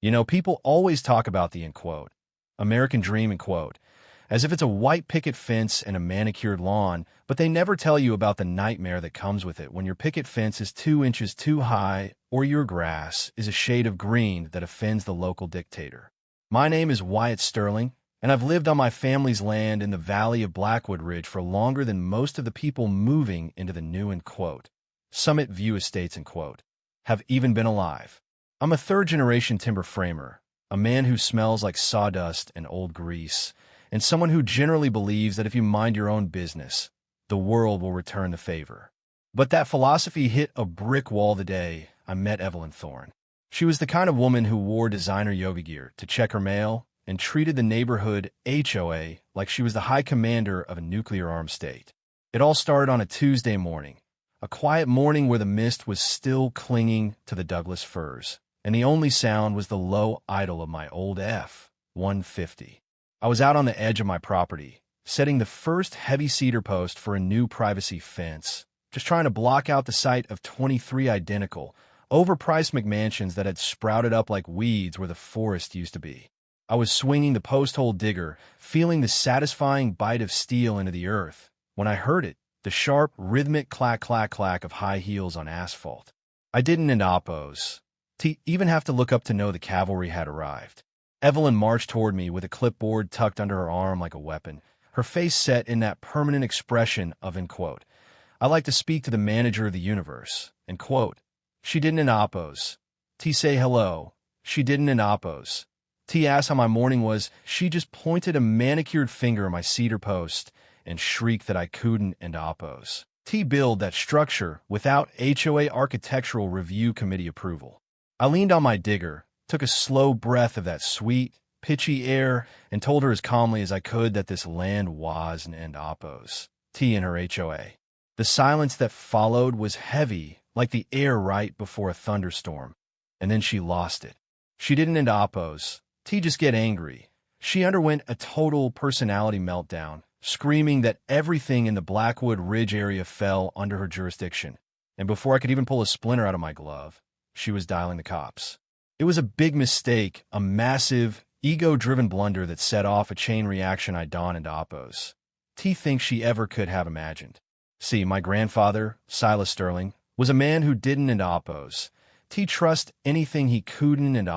You know, people always talk about the, American dream, as if it's a white picket fence and a manicured lawn, but they never tell you about the nightmare that comes with it when your picket fence is 2 inches too high or your grass is a shade of green that offends the local dictator. My name is Wyatt Sterling, and I've lived on my family's land in the valley of Blackwood Ridge for longer than most of the people moving into the new, Summit View Estates, have even been alive. I'm a third-generation timber framer, a man who smells like sawdust and old grease, and someone who generally believes that if you mind your own business, the world will return the favor. But that philosophy hit a brick wall the day I met Evelyn Thorne. She was the kind of woman who wore designer yoga gear to check her mail and treated the neighborhood HOA like she was the high commander of a nuclear-armed state. It all started on a Tuesday morning, a quiet morning where the mist was still clinging to the Douglas firs, and the only sound was the low idle of my old F-150. I was out on the edge of my property, setting the first heavy cedar post for a new privacy fence, just trying to block out the sight of 23 identical, overpriced McMansions that had sprouted up like weeds where the forest used to be. I was swinging the post-hole digger, feeling the satisfying bite of steel into the earth, when I heard it, the sharp, rhythmic clack-clack-clack of high heels on asphalt. I didn't even have to look up to know the cavalry had arrived. Evelyn marched toward me with a clipboard tucked under her arm like a weapon, her face set in that permanent expression of, I like to speak to the manager of the universe, She didn't T say hello. She didn't T asked how my morning was. She just pointed a manicured finger at my cedar post and shrieked that I couldn't T build that structure without HOA Architectural Review Committee approval. I leaned on my digger, took a slow breath of that sweet, pitchy air, and told her as calmly as I could that this land was an T in her HOA. The silence that followed was heavy, like the air right before a thunderstorm, and then she lost it. She didn't T just get angry. She underwent a total personality meltdown, screaming that everything in the Blackwood Ridge area fell under her jurisdiction, and before I could even pull a splinter out of my glove, she was dialing the cops. It was a big mistake, a massive, ego-driven blunder that set off a chain reaction I didn't T thinks she ever could have imagined. See, my grandfather, Silas Sterling, was a man who didn't T trust anything he couldn't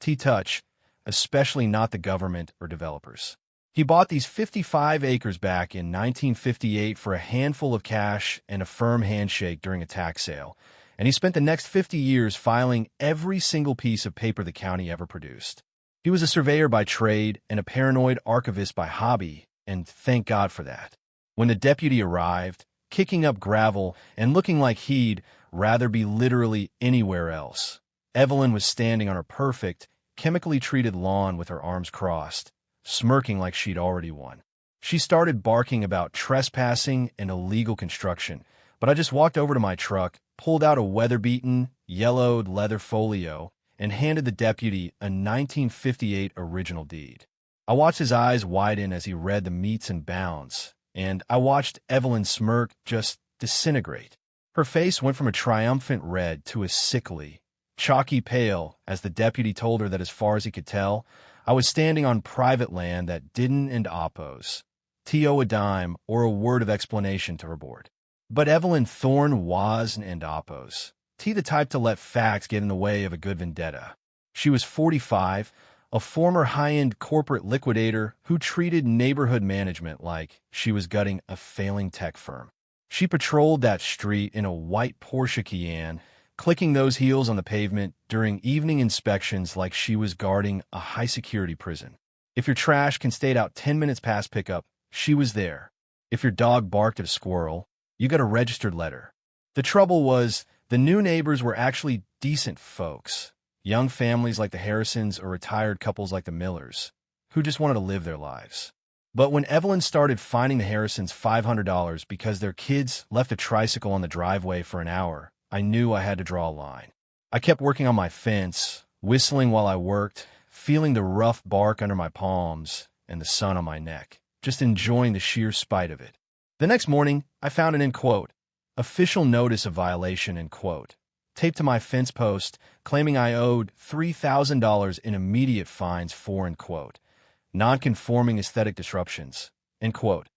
T touch, especially not the government or developers. He bought these 55 acres back in 1958 for a handful of cash and a firm handshake during a tax sale, and he spent the next 50 years filing every single piece of paper the county ever produced. He was a surveyor by trade and a paranoid archivist by hobby, and thank God for that. When the deputy arrived, kicking up gravel and looking like he'd rather be literally anywhere else, Evelyn was standing on her perfect, chemically treated lawn with her arms crossed, smirking like she'd already won. She started barking about trespassing and illegal construction, but I just walked over to my truck, pulled out a weather-beaten, yellowed leather folio, and handed the deputy a 1958 original deed. I watched his eyes widen as he read the metes and bounds, and I watched Evelyn's smirk just disintegrate. Her face went from a triumphant red to a sickly, chalky pale as the deputy told her that as far as he could tell, I was standing on private land that didn't T.O. a dime or a word of explanation to her board. But Evelyn Thorne was an T the type to let facts get in the way of a good vendetta. She was 45, a former high-end corporate liquidator who treated neighborhood management like she was gutting a failing tech firm. She patrolled that street in a white Porsche Cayenne, clicking those heels on the pavement during evening inspections like she was guarding a high-security prison. If your trash can stay out 10 minutes past pickup, she was there. If your dog barked at a squirrel, you got a registered letter. The trouble was, the new neighbors were actually decent folks, young families like the Harrisons or retired couples like the Millers, who just wanted to live their lives. But when Evelyn started fining the Harrisons $500 because their kids left a tricycle on the driveway for an hour, I knew I had to draw a line. I kept working on my fence, whistling while I worked, feeling the rough bark under my palms and the sun on my neck, just enjoying the sheer spite of it. The next morning, I found an official notice of violation taped to my fence post, claiming I owed $3,000 in immediate fines for, end quote, non-conforming aesthetic disruptions, end quote.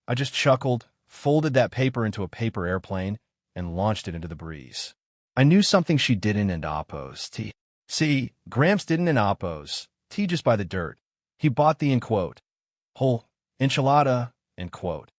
I just chuckled, folded that paper into a paper airplane, and launched it into the breeze. I knew something she didn't and oppose. See, Gramps didn't and oppose. Just by the dirt. He bought the, end quote, whole enchilada, end quote,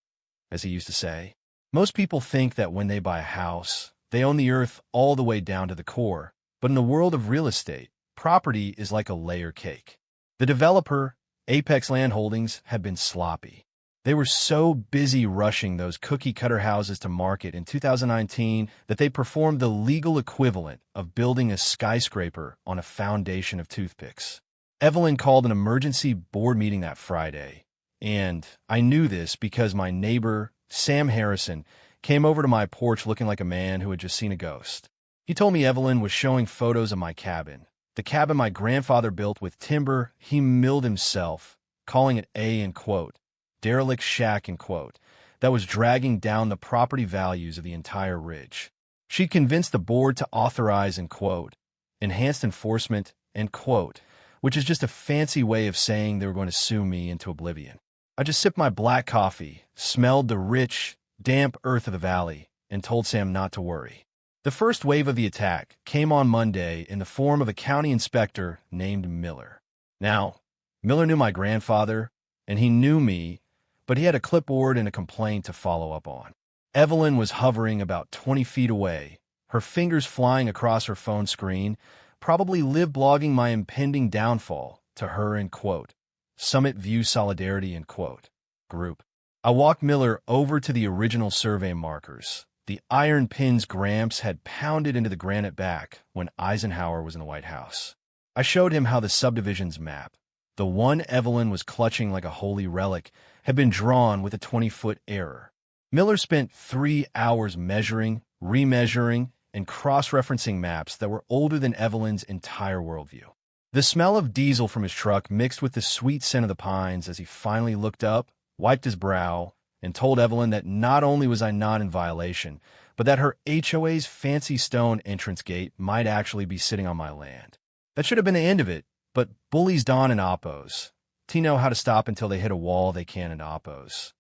as he used to say. Most people think that when they buy a house, they own the earth all the way down to the core. But in the world of real estate, property is like a layer cake. The developer, Apex Land Holdings, had been sloppy. They were so busy rushing those cookie-cutter houses to market in 2019 that they performed the legal equivalent of building a skyscraper on a foundation of toothpicks. Evelyn called an emergency board meeting that Friday, and I knew this because my neighbor, Sam Harrison, came over to my porch looking like a man who had just seen a ghost. He told me Evelyn was showing photos of my cabin, the cabin my grandfather built with timber he milled himself, calling it a, end quote, derelict shack, end quote, that was dragging down the property values of the entire ridge. She convinced the board to authorize, end quote, enhanced enforcement, end quote, which is just a fancy way of saying they were going to sue me into oblivion. I just sipped my black coffee, smelled the rich, damp earth of the valley, and told Sam not to worry. The first wave of the attack came on Monday in the form of a county inspector named Miller. Now, Miller knew my grandfather, and he knew me, but he had a clipboard and a complaint to follow up on. Evelyn was hovering about 20 feet away, her fingers flying across her phone screen, probably live blogging my impending downfall to her, end quote, Summit View Solidarity, end quote, group. I walked Miller over to the original survey markers, the iron pins Gramps had pounded into the granite back when Eisenhower was in the White House. I showed him how the subdivision's map, the one Evelyn was clutching like a holy relic, had been drawn with a 20-foot error. Miller spent 3 hours measuring, remeasuring, and cross-referencing maps that were older than Evelyn's entire worldview. The smell of diesel from his truck mixed with the sweet scent of the pines as he finally looked up, wiped his brow, and told Evelyn that not only was I not in violation, but that her HOA's fancy stone entrance gate might actually be sitting on my land. That should have been the end of it, but bullies don and oppos. Know how to stop until they hit a wall they can and oppos.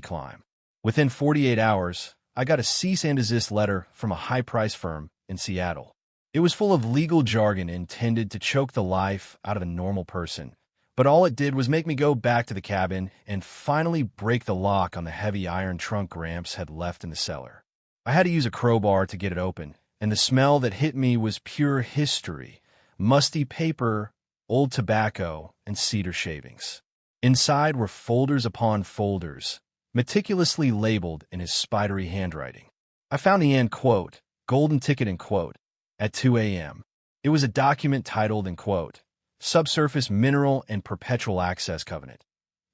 Climb. Within 48 hours, I got a cease and desist letter from a high-price firm in Seattle. It was full of legal jargon intended to choke the life out of a normal person, but all it did was make me go back to the cabin and finally break the lock on the heavy iron trunk Gramps had left in the cellar. I had to use a crowbar to get it open, and the smell that hit me was pure history, musty paper, old tobacco, and cedar shavings. Inside were folders upon folders, meticulously labeled in his spidery handwriting. I found the, end quote, golden ticket, end quote, at 2 a.m. It was a document titled, end quote, Subsurface Mineral and Perpetual Access Covenant,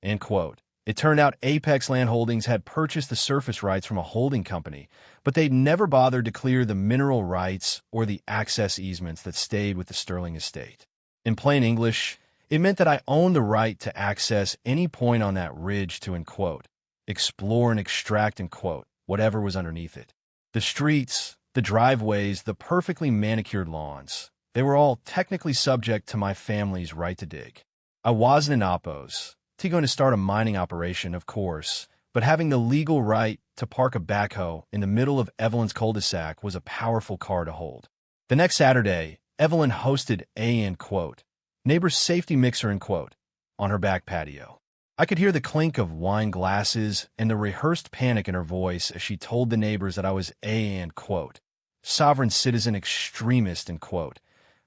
end quote. It turned out Apex Land Holdings had purchased the surface rights from a holding company, but they'd never bothered to clear the mineral rights or the access easements that stayed with the Sterling estate. In plain English, it meant that I owned the right to access any point on that ridge to, end quote, explore and extract, end quote, whatever was underneath it. The streets, the driveways, the perfectly manicured lawns, they were all technically subject to my family's right to dig. I wasn't an oppos. Going to start a mining operation, of course, but having the legal right to park a backhoe in the middle of Evelyn's cul-de-sac was a powerful car to hold. The next Saturday, Evelyn hosted a, end quote, neighbor's safety mixer, end quote, on her back patio. I could hear the clink of wine glasses and the rehearsed panic in her voice as she told the neighbors that I was a, end quote, sovereign citizen extremist, end quote,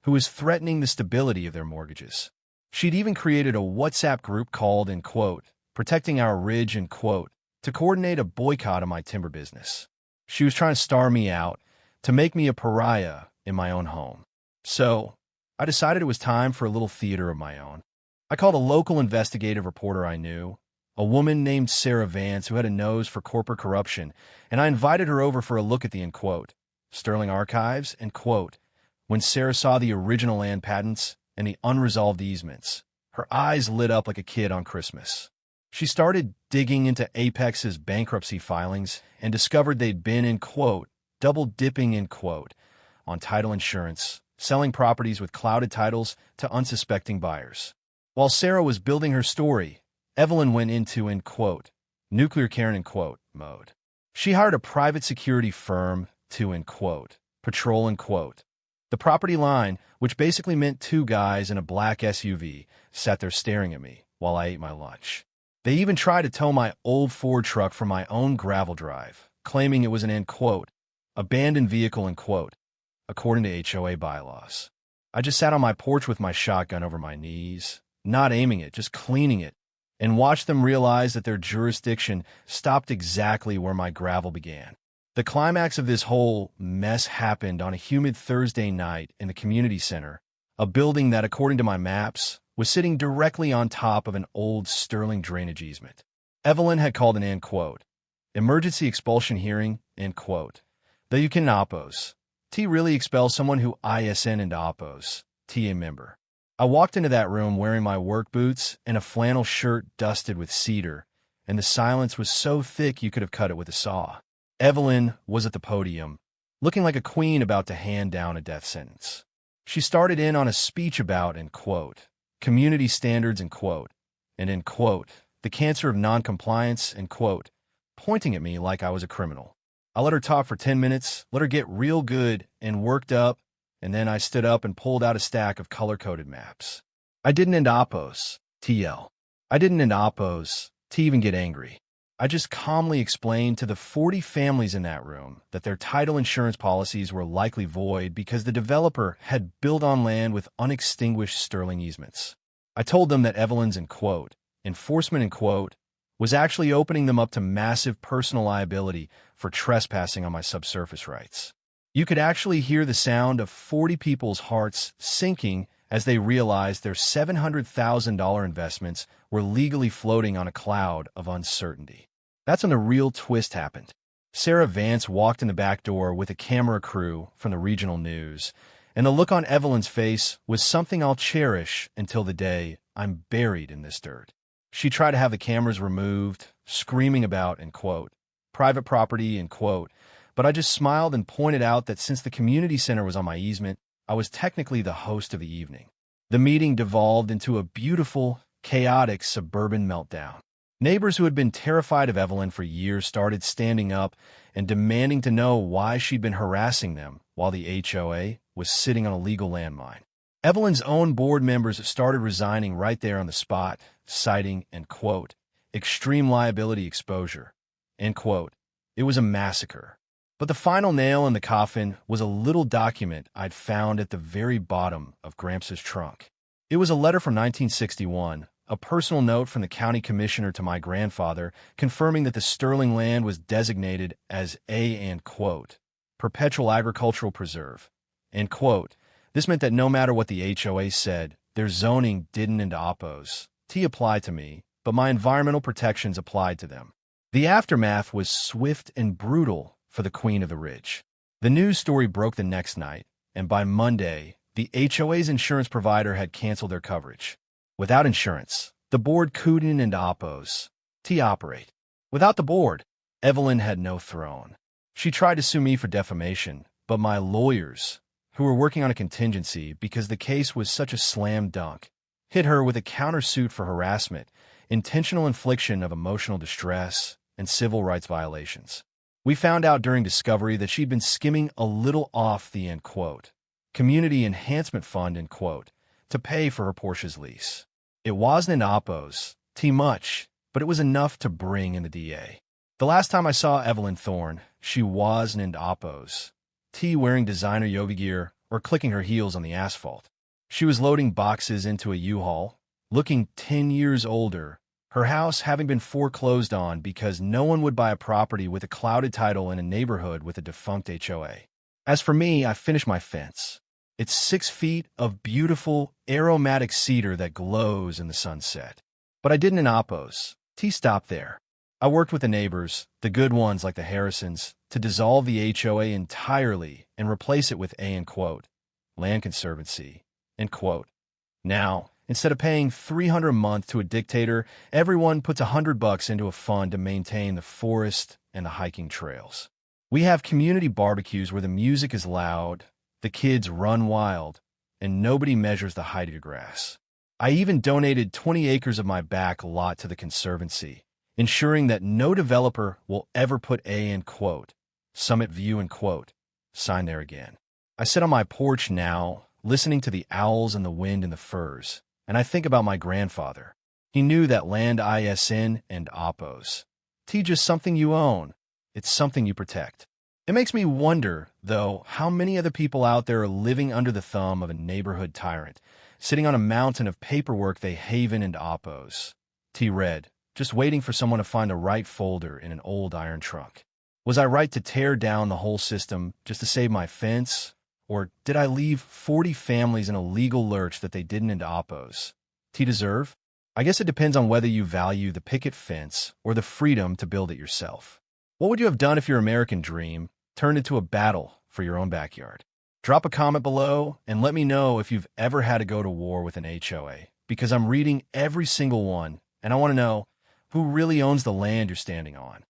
who was threatening the stability of their mortgages. She'd even created a WhatsApp group called, end quote, Protecting Our Ridge, end quote, to coordinate a boycott of my timber business. She was trying to star me out, to make me a pariah in my own home. So, I decided it was time for a little theater of my own. I called a local investigative reporter I knew, a woman named Sarah Vance who had a nose for corporate corruption, and I invited her over for a look at the, end quote, Sterling archives, end quote. When Sarah saw the original land patents and the unresolved easements, her eyes lit up like a kid on Christmas. She started digging into Apex's bankruptcy filings and discovered they'd been, end quote, double-dipping, end quote, on title insurance, selling properties with clouded titles to unsuspecting buyers. While Sarah was building her story, Evelyn went into, in quote, nuclear Karen, in quote, mode. She hired a private security firm to, in quote, patrol, in quote, the property line, which basically meant two guys in a black SUV sat there staring at me while I ate my lunch. They even tried to tow my old Ford truck from my own gravel drive, claiming it was an, in quote, abandoned vehicle, in quote, according to HOA bylaws. I just sat on my porch with my shotgun over my knees, not aiming it, just cleaning it, and watched them realize that their jurisdiction stopped exactly where my gravel began. The climax of this whole mess happened on a humid Thursday night in the community center, a building that, according to my maps, was sitting directly on top of an old Sterling drainage easement. Evelyn had called an, end quote, emergency expulsion hearing, end quote, though you can oppose. T really expel someone who ISN and oppose, T a member. I walked into that room wearing my work boots and a flannel shirt dusted with cedar, and the silence was so thick you could have cut it with a saw. Evelyn was at the podium, looking like a queen about to hand down a death sentence. She started in on a speech about, in quote, community standards, in quote, and, in quote, the cancer of noncompliance, in quote, pointing at me like I was a criminal. I let her talk for 10 minutes, let her get real good and worked up, and then I stood up and pulled out a stack of color-coded maps. I didn't end oppose, TL. I didn't end oppose, to even get angry. I just calmly explained to the 40 families in that room that their title insurance policies were likely void because the developer had built on land with unextinguished Sterling easements. I told them that Evelyn's, in quote, enforcement, in quote, was actually opening them up to massive personal liability for trespassing on my subsurface rights. You could actually hear the sound of 40 people's hearts sinking as they realized their $700,000 investments were legally floating on a cloud of uncertainty. That's when the real twist happened. Sarah Vance walked in the back door with a camera crew from the regional news, and the look on Evelyn's face was something I'll cherish until the day I'm buried in this dirt. She tried to have the cameras removed, screaming about, in quote, private property, in quote, but I just smiled and pointed out that since the community center was on my easement, I was technically the host of the evening. The meeting devolved into a beautiful, chaotic suburban meltdown. Neighbors who had been terrified of Evelyn for years started standing up and demanding to know why she'd been harassing them while the HOA was sitting on a legal landmine. Evelyn's own board members started resigning right there on the spot, citing, and quote, extreme liability exposure, end quote. It was a massacre. But the final nail in the coffin was a little document I'd found at the very bottom of Gramps' trunk. It was a letter from 1961, a personal note from the county commissioner to my grandfather confirming that the Sterling land was designated as a, and quote, perpetual agricultural preserve, end quote. This meant that no matter what the HOA said, their zoning didn't and oppose. T applied to me, but my environmental protections applied to them. The aftermath was swift and brutal for the Queen of the Ridge. The news story broke the next night, and by Monday, the HOA's insurance provider had canceled their coverage. Without insurance, the board couldn't and oppose to operate. Without the board, Evelyn had no throne. She tried to sue me for defamation, but my lawyers, who were working on a contingency because the case was such a slam dunk, hit her with a countersuit for harassment, intentional infliction of emotional distress, and civil rights violations. We found out during discovery that she'd been skimming a little off the, end quote, community enhancement fund, end quote, to pay for her Porsche's lease. It wasn't an oppose, too much, but it was enough to bring in the DA. The last time I saw Evelyn Thorne, she wasn't an oppose, T wearing designer yoga gear or clicking her heels on the asphalt. She was loading boxes into a U-Haul, looking 10 years older, her house having been foreclosed on because no one would buy a property with a clouded title in a neighborhood with a defunct HOA. As for me, I finished my fence. It's 6 feet of beautiful, aromatic cedar that glows in the sunset. But I didn't oppose. T stopped there. I worked with the neighbors, the good ones like the Harrisons, to dissolve the HOA entirely and replace it with a, end quote, land conservancy, end quote. Now, instead of paying $300 a month to a dictator, everyone puts $100 into a fund to maintain the forest and the hiking trails. We have community barbecues where the music is loud, The kids run wild, and nobody measures the height of your grass. I even donated 20 acres of my back lot to the Conservancy, ensuring that no developer will ever put a, in quote, Summit View, in quote, sign there again. I sit on my porch now, listening to the owls and the wind and the firs, and I think about my grandfather. He knew that land ISN and oppos. T just something you own. It's something you protect. It makes me wonder, though, how many other people out there are living under the thumb of a neighborhood tyrant, sitting on a mountain of paperwork they haven and oppos. T read, just waiting for someone to find the right folder in an old iron trunk. Was I right to tear down the whole system just to save my fence? Or did I leave 40 families in a legal lurch that they didn't into oppos? T deserve? I guess it depends on whether you value the picket fence or the freedom to build it yourself. What would you have done if your American dream turned into a battle for your own backyard? Drop a comment below and let me know if you've ever had to go to war with an HOA, because I'm reading every single one and I want to know who really owns the land you're standing on.